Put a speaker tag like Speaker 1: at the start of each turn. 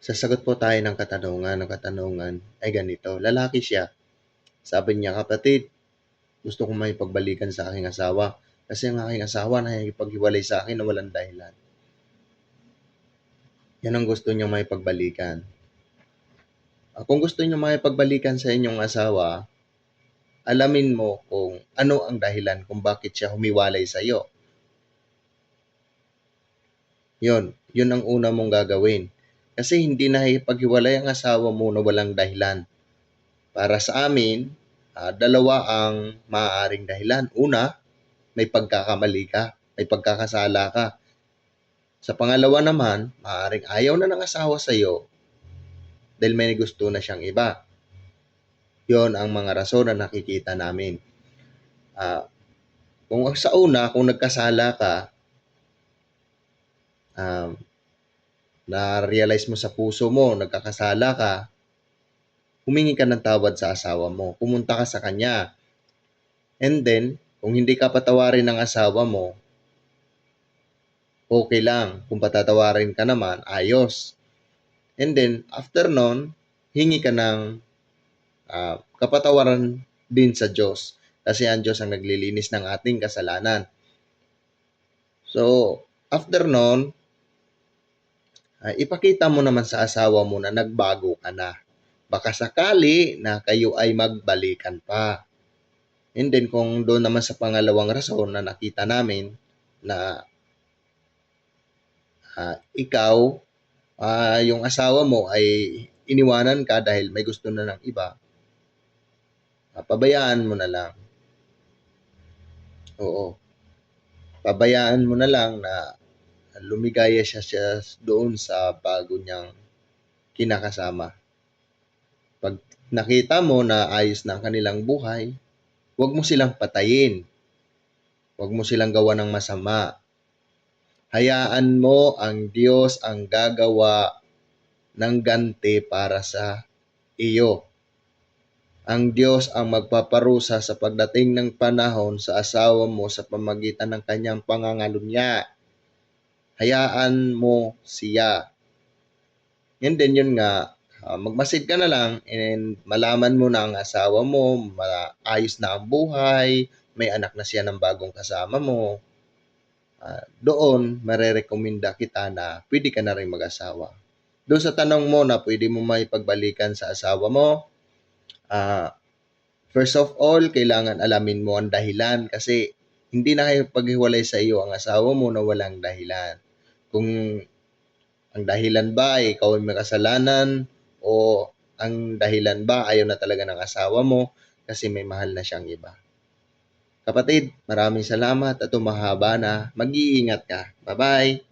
Speaker 1: Sasagot po tayo ng katanungan. Ang katanungan ay ganito. Lalaki siya. Sabi niya, kapatid, gusto kong makipagbalikan sa aking asawa. Kasi ang aking asawa nakikipaghiwalay sa akin na walang dahilan. Yan ang gusto niya makipagbalikan. Kung gusto niyo makipagbalikan sa inyong asawa, alamin mo kung ano ang dahilan kung bakit siya humiwalay sa iyo. Yun ang una mong gagawin. Kasi hindi nakikipaghiwalay ang asawa mo na walang dahilan. Para sa amin, dalawa ang maaaring dahilan. Una, may pagkakamali ka, may pagkakasala ka. Sa pangalawa naman, maaaring ayaw na ng asawa sa iyo dahil may gusto na siyang iba. Yon ang mga rason na nakikita namin. Kung sa una, kung nagkasala ka, na-realize mo sa puso mo, nagkakasala ka, humingi ka ng tawad sa asawa mo. Pumunta ka sa kanya. And then, kung hindi ka patawarin ng asawa mo, okay lang. Kung patatawarin ka naman, ayos. And then, after nun, hingi ka ng kapatawaran din sa Diyos. Kasi ang Diyos ang naglilinis ng ating kasalanan. So, after nun, ipakita mo naman sa asawa mo na nagbago ka na. Baka sakali na kayo ay magbalikan pa. And then kung doon naman sa pangalawang rason na nakita namin na ikaw, yung asawa mo ay iniwanan ka dahil may gusto na ng iba, pabayaan mo na lang. Oo. Pabayaan mo na lang na lumigaya siya doon sa bago niyang kinakasama. Pag nakita mo na ayos na ang kanilang buhay, huwag mo silang patayin. Huwag mo silang gawa ng masama. Hayaan mo ang Diyos ang gagawa ng ganti para sa iyo. Ang Diyos ang magpaparusa sa pagdating ng panahon sa asawa mo sa pamagitan ng kanyang pangangalunya. Hayaan mo siya. And then yun nga, magmasid ka na lang and malaman mo na ang asawa mo, ayos na ang buhay, may anak na siya ng bagong kasama mo. Doon, marerekomenda kita na pwede ka na rin mag-asawa. Doon sa tanong mo na pwede mo maipagbalikan sa asawa mo, first of all, kailangan alamin mo ang dahilan kasi hindi na kayo paghiwalay sa iyo ang asawa mo na walang dahilan. Kung ang dahilan ba ay ikaw ay may kasalanan o ang dahilan ba ayaw na talaga ng asawa mo kasi may mahal na siyang iba. Kapatid, maraming salamat at umahaba na. Mag-iingat ka. Bye-bye!